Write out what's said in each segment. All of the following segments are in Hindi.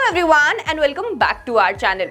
Everyone and welcome back to our channel.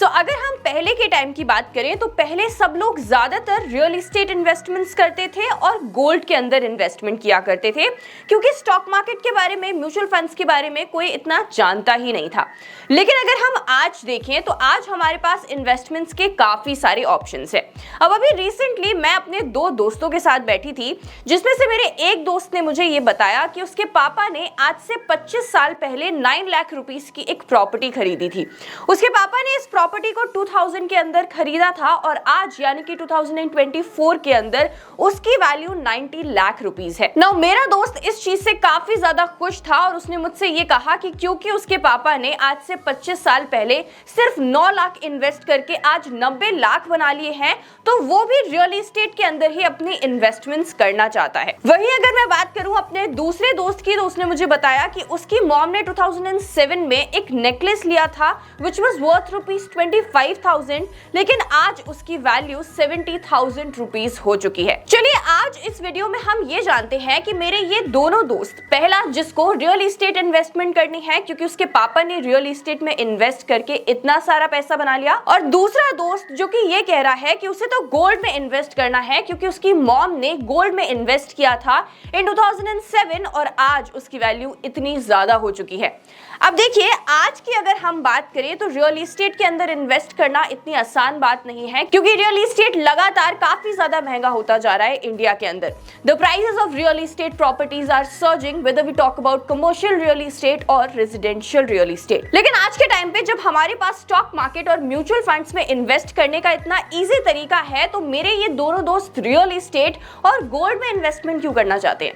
अगर हम पहले के टाइम की बात करें तो पहले सब लोग ज्यादातर रियल एस्टेट इन्वेस्टमेंट्स करते थे और गोल्ड के अंदर इन्वेस्टमेंट किया करते थे, क्योंकि स्टॉक मार्केट के बारे में, म्यूचुअल फंड्स के बारे में कोई इतना जानता ही नहीं था। लेकिन अगर हम आज देखें तो आज हमारे पास इन्वेस्टमेंट्स के काफी सारे ऑप्शंस है। अब अभी रिसेंटली मैं अपने दो दोस्तों के साथ बैठी थी, जिसमें से मेरे एक दोस्त ने मुझे ये बताया कि उसके पापा ने आज से 25 साल पहले 9 लाख रुपीस की एक प्रॉपर्टी खरीदी थी। उसके पापा ने इस प्रॉपर्टी को 2000 के अंदर खरीदा था और आज यानी कि 2024 के अंदर उसकी वैल्यू 90 लाख रुपीस है। नाउ मेरा दोस्त इस चीज से काफी ज्यादा खुश था और उसने मुझसे ये कहा कि क्योंकि उसके पापा ने आज से 25 साल पहले सिर्फ 9 लाख इन्वेस्ट करके आज 90 लाख बना लिए हैं, तो वो भी रियल एस्टेट के अंदर ही अपनी इन्वेस्टमेंट्स करना चाहता है। वहीं अगर मैं बात करूं अपने दूसरे दोस्त की, तो उसने मुझे बताया कि उसकी मॉम ने 2007 में एक नेकलेस लिया था which was worth ₹25,000, लेकिन आज उसकी वैल्यू 70,000 रुपीस हो चुकी है। चलिए आज इस वीडियो में हम ये जानते हैं कि मेरे ये दोनों दोस्त, पहला जिसको रियल एस्टेट इन्वेस्टमेंट करनी है क्योंकि उसके पापा ने रियल एस्टेट में इन्वेस्ट करके इतना सारा पैसा बना लिया, और दूसरा दोस्त जो कि ये कह रहा है कि उसे तो गोल्ड में इन्वेस्ट करना है क्योंकि उसकी मॉम ने गोल्ड में इन्वेस्ट किया था इन 2007 और आज उसकी वैल्यू इतनी ज्यादा हो चुकी है। अब देखिए, आज की अगर हम बात करें तो रियल एस्टेट के अंदर इन्वेस्ट करना इतनी आसान बात नहीं है, क्योंकि रियल एस्टेट लगातार काफी ज्यादा महंगा होता जा रहा है इंडिया के अंदर। The prices of real estate properties are surging whether we talk about commercial real estate और रेजिडेंशियल रियल एस्टेट। लेकिन आज के टाइम पे जब हमारे पास स्टॉक मार्केट और म्यूचुअल फंड्स में इन्वेस्ट करने का इतना ईजी तरीका है, तो मेरे ये दोनों दोस्त रियल एस्टेट और गोल्ड में इन्वेस्टमेंट क्यों करना चाहते हैं?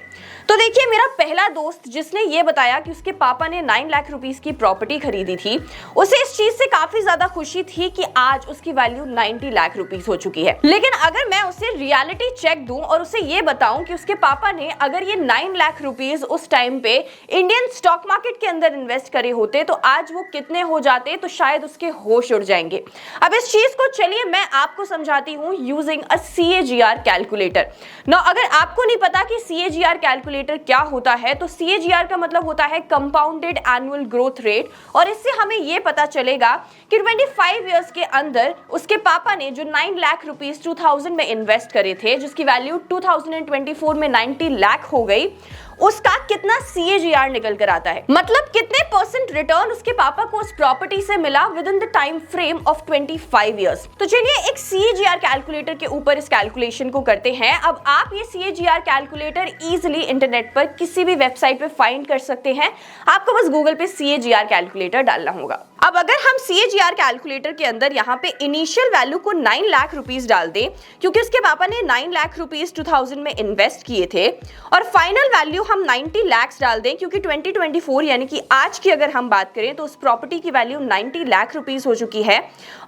तो देखिए, मेरा पहला दोस्त जिसने ये बताया कि उसके पापा ने 9 लाख रुपीस की प्रॉपर्टी खरीदी थी, उसे इस चीज से काफी ज्यादा खुशी थी कि आज उसकी वैल्यू 90 लाख रुपीस हो चुकी है। लेकिन अगर मैं उसे रियलिटी चेक दूं और उसे ये बताऊं कि उसके पापा ने अगर ये 9 लाख रुपीस उस टाइम पे इंडियन स्टॉक मार्केट के अंदर इन्वेस्ट करे होते तो आज वो कितने हो जाते, तो शायद उसके होश उड़ जाएंगे। अब इस चीज को चलिए मैं आपको समझाती हूँ using a CAGR calculator. Now अगर आपको नहीं पता कि CAGR कैलकुलेटर क्या होता है, तो CAGR का मतलब होता है कंपाउंडेड एनुअल ग्रोथ रेट, और इससे हमें ये पता चलेगा कि 25 इयर्स के अंदर उसके पापा ने जो 9 लाख रुपीस 2000 में इन्वेस्ट करे थे, जिसकी वैल्यू 2024 में 90 लाख हो गई, उसका कितना CAGR निकल कर आता है, मतलब कितने परसेंट रिटर्न उसके पापा को उस प्रॉपर्टी से मिला with in the time frame of 25 years. तो चलिए एक CAGR कैलकुलेटर के ऊपर इस कैलकुलेशन को करते हैं। अब आप ये CAGR कैलकुलेटर इजीली इंटरनेट पर किसी भी वेबसाइट पे फाइंड कर सकते हैं। आपको बस गूगल पे CAGR कैलकुलेटर डालना होगा। अब अगर हम CAGR कैलकुलेटर के अंदर यहाँ पे इनिशियल वैल्यू को 9 लाख रुपीस डाल दें, क्योंकि उसके पापा ने 9 लाख रुपीस 2000 में इन्वेस्ट किए थे, और फाइनल वैल्यू हम 90 लाख डाल दें क्योंकि 2024 यानी कि आज की अगर हम बात करें तो उस प्रॉपर्टी की वैल्यू 90 लाख रुपीस हो चुकी है,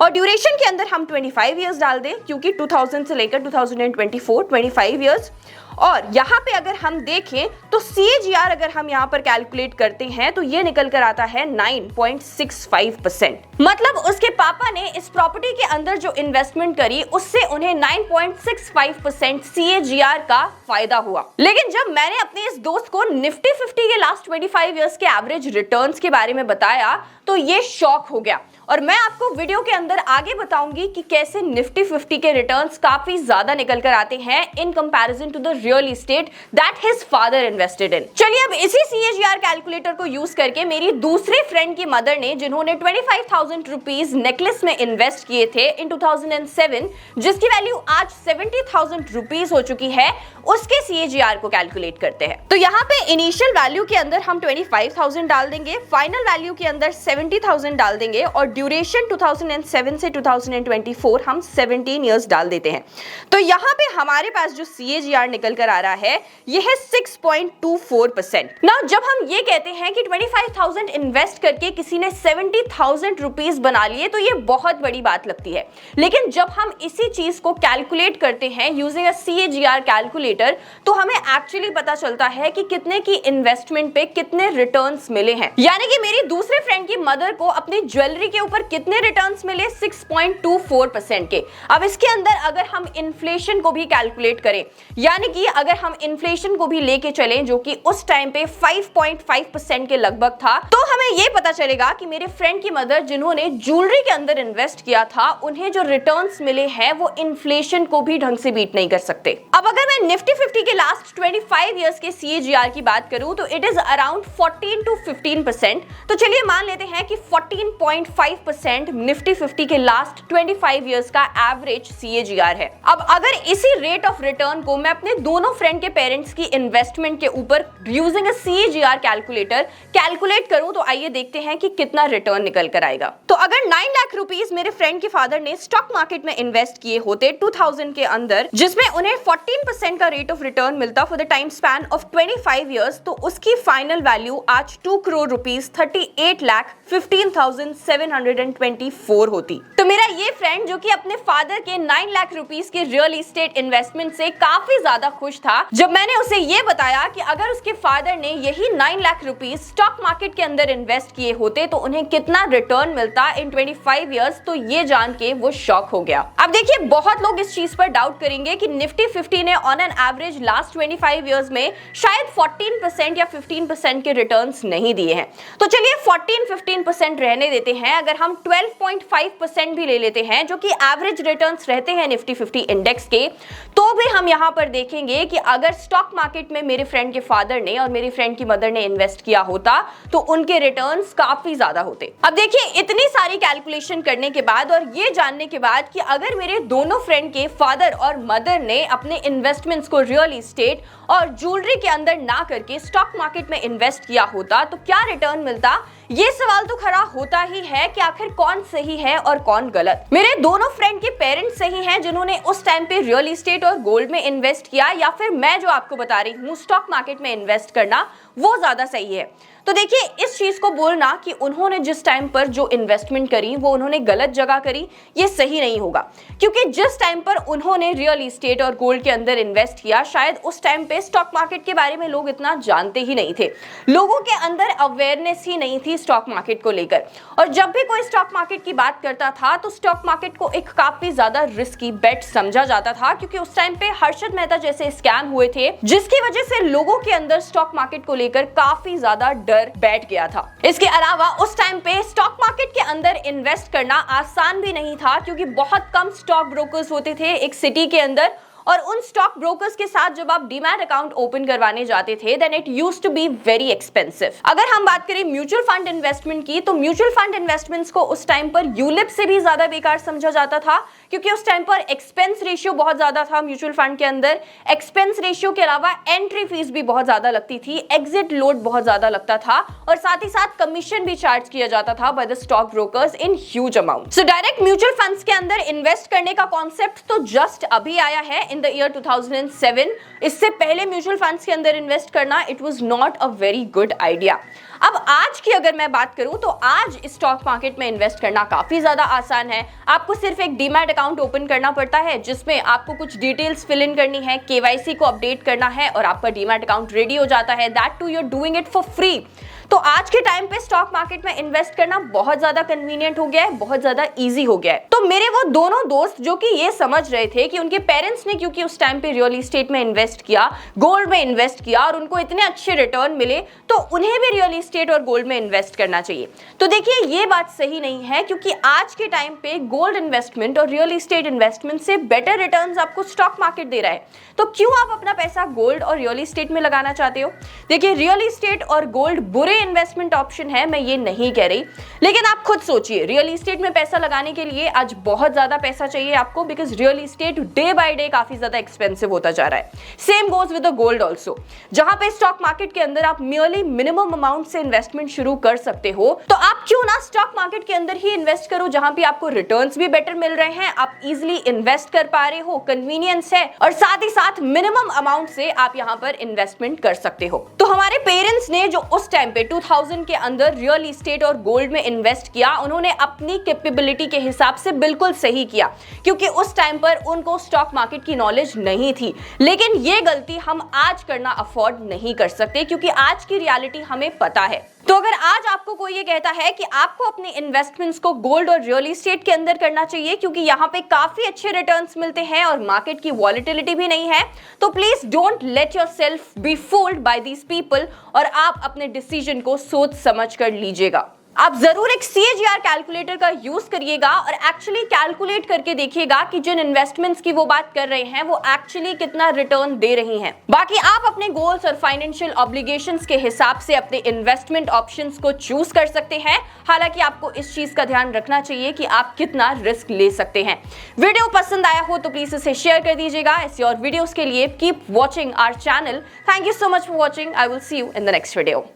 और ड्यूरेशन के अंदर हम 25 इयर्स डाल दें क्योंकि 2000 से लेकर 2024 25 इयर्स, और यहाँ पे अगर हम देखें तो CAGR अगर हम यहाँ पर कैलकुलेट करते हैं तो ये निकल कर आता है 9.65%। मतलब उसके पापा ने इस प्रॉपर्टी के अंदर जो इन्वेस्टमेंट करी उससे उन्हें 9.65% CAGR का फायदा हुआ। लेकिन जब मैंने अपने इस दोस्त को निफ्टी 50 के लास्ट 25 इयर्स के एवरेज रिटर्न्स के बारे में बताया तो ये शॉक हो गया, और मैं आपको वीडियो के अंदर आगे बताऊंगी कि कैसे निफ्टी 50 के रिटर्न्स काफी ज्यादा निकल कर आते हैं in comparison to the real estate that his father invested in. चलिए अब इसी CAGR कैलकुलेटर को यूज करके मेरी दूसरे फ्रेंड की मदर ने, जिन्होंने 25,000 रुपीस नेकलेस में इन्वेस्ट किए थे इन 2007, जिसकी वैल्यू आज 70,000 रुपीस हो चुकी है, उसके CAGR को कैलकुलेट करते हैं। तो यहाँ पे इनिशियल वैल्यू के अंदर हम 25,000 डाल देंगे, फाइनल वैल्यू के अंदर 70,000 डाल देंगे, और ड्यूरेशन 2007 से 2024 हम 17 इयर्स डाल देते हैं। तो यहाँ पे हमारे पास जो CAGR निकल कर आ रहा है ये है 6.24%। नाउ जब हम ये कहते हैं कि 25,000 इन्वेस्ट करके किसी ने 70,000 रुपीस बना लिए, तो ये बहुत बड़ी बात लगती है। लेकिन जब हम इसी चीज को कैलकुलेट करते हैं यूजिंग अ CAGR कैलकुलेटर, तो हमें एक्चुअली पता चलता है कि कितने की इन्वेस्टमेंट पे कितने रिटर्न्स मिले हैं। यानी कि मेरी दूसरे फ्रेंड की मदर को अपनी ज्वेलरी के ऊपर कितने रिटर्न्स मिले, 6.24% के। अब इसके अंदर अगर हम इन्फ्लेशन को भी कैलकुलेट करें, यानी कि अगर हम इन्फ्लेशन को भी लेके चलें जो कि उस टाइम पे 5.5% के लगभग था, तो हमें ये पता चलेगा कि मेरे फ्रेंड की मदर जिन्होंने ज्वेलरी के अंदर इन्वेस्ट किया था, उन्हें जो रिटर्न्स मिले हैं वो इन्फ्लेशन को भी ढंग से बीट नहीं कर सकते। अब अगर मैं निफ्टी 50 के लास्ट 25 इयर्स के CAGR की बात करूं तो इट इज अराउंड 14 to 15%। तो चलिए मान लेते हैं कि 14.5% निफ्टी 50 के लास्ट 25 इयर्स का एवरेज CAGR है। अब अगर इसी रेट ऑफ रिटर्न को मैं अपने दोनों फ्रेंड के पेरेंट्स की इन्वेस्टमेंट के ऊपर using a CAGR calculator calculate करूं तो आइए देखते हैं कि कितना रिटर्न निकल कर आएगा। तो अगर 9 लाख रुपीस मेरे फ्रेंड के फादर ने स्टॉक मार्केट में इन्वेस्ट किए होते 2000 के अंदर, जिसमें उन्हें 14% का रेट ऑफ रिटर्न मिलता for the time span of 25 years, तो उसकी फाइनल वैल्यू आज 2 करोड़ रुपीस 38,15,724 होती। तो मेरा ये फ्रेंड जो कि अपने फादर के 9 लाख रुपीस के रियल एस्टेट इन्वेस्टमेंट से काफी ज्यादा खुश था जब मैंने उसे ये बताया कि अगर उसके फादर ने यही 9 लाख रुपीस स्टॉक मार्केट के अंदर इन्वेस्ट किए होते तो उन्हें कितना रिटर्न मिलता इन 25 इयर्स, तो ये जान के वो शॉक हो गया। अब देखिए, बहुत लोग इस चीज पर डाउट करेंगे कि निफ्टी 50 ने on an average last 25 years में शायद 14% या 15% के रिटर्न्स नहीं दिए हैं। तो चलिए 14-15% रहने देते हैं, अगर हम 12.5% भी ले लेते हैं जो कि एवरेज रिटर्न्स रहते हैं निफ्टी 50 इंडेक्स के, तो भी हम यहां पर देखेंगे कि अगर स्टॉक मार्केट में मेरे फ्रेंड के फादर ने और मेरी फ्रेंड की मदर ने इन्वेस्ट किया होता तो उनके रिटर्न्स काफी ज्यादा होते। अब देखिए, इतनी सारी कैलकुलेशन करने के बाद और ये जानने के बाद कि अगर मेरे दोनों फ्रेंड के फादर और मदर ने अपने इन्वेस्टमेंट्स को रियल एस्टेट और ज्वेलरी के अंदर ना करके स्टॉक मार्केट में इन्वेस्ट किया होता तो क्या रिटर्न मिलता, ये सवाल तो खड़ा होता ही है कि आखिर कौन सही है और कौन गलत। मेरे दोनों फ्रेंड के पेरेंट्स सही हैं जिन्होंने उस टाइम पे रियल एस्टेट और गोल्ड में इन्वेस्ट किया, या फिर मैं जो आपको बता रही हूँ स्टॉक मार्केट में इन्वेस्ट करना, वो ज्यादा सही है। तो देखिए, इस चीज को बोलना कि उन्होंने जिस टाइम पर जो इन्वेस्टमेंट करी वो उन्होंने गलत जगह करी, ये सही नहीं होगा, क्योंकि जिस टाइम पर उन्होंने रियल एस्टेट और गोल्ड के अंदर इन्वेस्ट किया शायद उस टाइम पे स्टॉक मार्केट के बारे में लोग इतना जानते ही नहीं थे, लोगों के अंदर अवेयरनेस ही नहीं थी स्टॉक मार्केट को लेकर। और जब भी कोई स्टॉक मार्केट की बात करता था तो स्टॉक मार्केट को एक काफी ज्यादा रिस्की बेट समझा जाता था, क्योंकि उस टाइम पे हर्षद मेहता जैसे स्कैम हुए थे जिसकी वजह से लोगों के अंदर स्टॉक मार्केट को लेकर काफी ज्यादा डर बैठ गया था। इसके अलावा उस टाइम पे स्टॉक मार्केट के अंदर इन्वेस्ट करना आसान भी नहीं था, क्योंकि बहुत कम स्टॉक ब्रोकर्स होते थे एक सिटी के अंदर, और उन स्टॉक ब्रोकर्स के साथ जब आप डीमैट अकाउंट ओपन करवाने जाते थे then it used to be very expensive. अगर हम बात करें म्यूचुअल फंड इन्वेस्टमेंट की, तो म्यूचुअल फंड इन्वेस्टमेंट्स को उस टाइम पर यूलिप से भी ज्यादा बेकार समझा जाता था, क्योंकि उस टाइम पर एक्सपेंस रेशियो बहुत ज्यादा था म्यूचुअल फंड के अंदर। एक्सपेंस रेशियो के अलावा एंट्री फीस भी बहुत ज्यादा लगती थी, एग्जिट लोड बहुत ज्यादा लगता था, और साथ ही साथ कमीशन भी चार्ज किया जाता था by the stock brokers in huge amount. So direct mutual funds के अंदर इन्वेस्ट करने का कॉन्सेप्ट तो जस्ट अभी आया है इन द ईयर 2007। इससे पहले म्यूचुअल फंड्स के अंदर इन्वेस्ट करना it was not a very good idea. अब आज की अगर मैं बात करूं तो आज स्टॉक मार्केट में इन्वेस्ट करना काफी ज्यादा आसान है। आपको सिर्फ एक डीमैट अकाउंट ओपन करना पड़ता है जिसमें आपको कुछ डिटेल्स फिल इन करनी है, केवाईसी को अपडेट करना है और आपका डीमैट अकाउंट रेडी हो जाता है। That too you are doing it for free. तो आज के टाइम पे स्टॉक मार्केट में इन्वेस्ट करना बहुत ज्यादा कन्वीनियंट हो गया है, बहुत ज्यादा इजी हो गया है। तो मेरे वो दोनों दोस्त जो कि ये समझ रहे थे कि उनके पेरेंट्स ने क्योंकि उस टाइम पे रियल एस्टेट में इन्वेस्ट किया, गोल्ड में इन्वेस्ट किया और उनको इतने अच्छे रिटर्न मिले, तो उन्हें भी रियल एस्टेट और गोल्ड में इन्वेस्ट करना चाहिए। तो देखिए, ये बात सही नहीं है, क्योंकि आज के टाइम पे गोल्ड इन्वेस्टमेंट और रियल एस्टेट इन्वेस्टमेंट से बेटर रिटर्न्स आपको स्टॉक मार्केट दे रहा है। तो क्यों आप अपना पैसा गोल्ड और रियल एस्टेट में लगाना चाहते हो? देखिए, रियल एस्टेट और गोल्ड बुरे इन्वेस्टमेंट ऑप्शन है, मैं ये नहीं कह रही, लेकिन आप खुद सोचिए, रियल एस्टेट में पैसा लगाने के लिए आज बहुत ज्यादा पैसा चाहिए आपको, because real estate day by day काफी ज्यादा एक्सपेंसिव होता जा रहा है। Same goes with the gold also, जहां पे स्टॉक मार्केट के अंदर आप मियरली मिनिमम अमाउंट से इन्वेस्टमेंट शुरू कर सकते हो, तो आप क्यों ना स्टॉक मार्केट के अंदर ही इन्वेस्ट करो, जहां पे आपको रिटर्न्स भी बेटर मिल रहे हैं, आप इजिली इन्वेस्ट कर पा रहे हो, कन्वीनियंस है, और साथ ही साथ मिनिमम अमाउंट से आप यहां पर इन्वेस्टमेंट कर सकते हो। तो हमारे पेरेंट्स ने जो उस टाइम पे 2000 के अंदर रियल इस्टेट और गोल्ड में इन्वेस्ट किया, उन्होंने अपनी कैपेबिलिटी के हिसाब से बिल्कुल सही किया, क्योंकि उस टाइम पर उनको स्टॉक मार्केट की नॉलेज नहीं थी। लेकिन ये गलती हम आज करना अफोर्ड नहीं कर सकते, क्योंकि आज की रियलिटी हमें पता है। तो अगर आज आपको कोई ये कहता है कि आपको अपने इन्वेस्टमेंट्स को गोल्ड और रियल एस्टेट के अंदर करना चाहिए क्योंकि यहाँ पे काफी अच्छे रिटर्न्स मिलते हैं और मार्केट की वॉलेटिलिटी भी नहीं है, तो please don't let yourself B fooled bye these people और आप अपने डिसीजन को सोच समझ कर लीजिएगा। आप जरूर एक CAGR कैलकुलेटर का यूज करिएगा और एक्चुअली कैलकुलेट करके देखिएगा कि जिन इन्वेस्टमेंट्स की वो बात कर रहे हैं वो एक्चुअली कितना रिटर्न दे रही हैं। बाकी आप अपने गोल्स और फाइनेंशियल ऑब्लिगेशंस के हिसाब से अपने इन्वेस्टमेंट ऑप्शंस को चूज कर सकते हैं। हालांकि आपको इस चीज का ध्यान रखना चाहिए कि आप कितना रिस्क ले सकते हैं। वीडियो पसंद आया हो तो प्लीज इसे शेयर कर दीजिएगा। ऐसी और वीडियोस के लिए keep watching our channel. Thank you so much for watching. I will see you in the next video.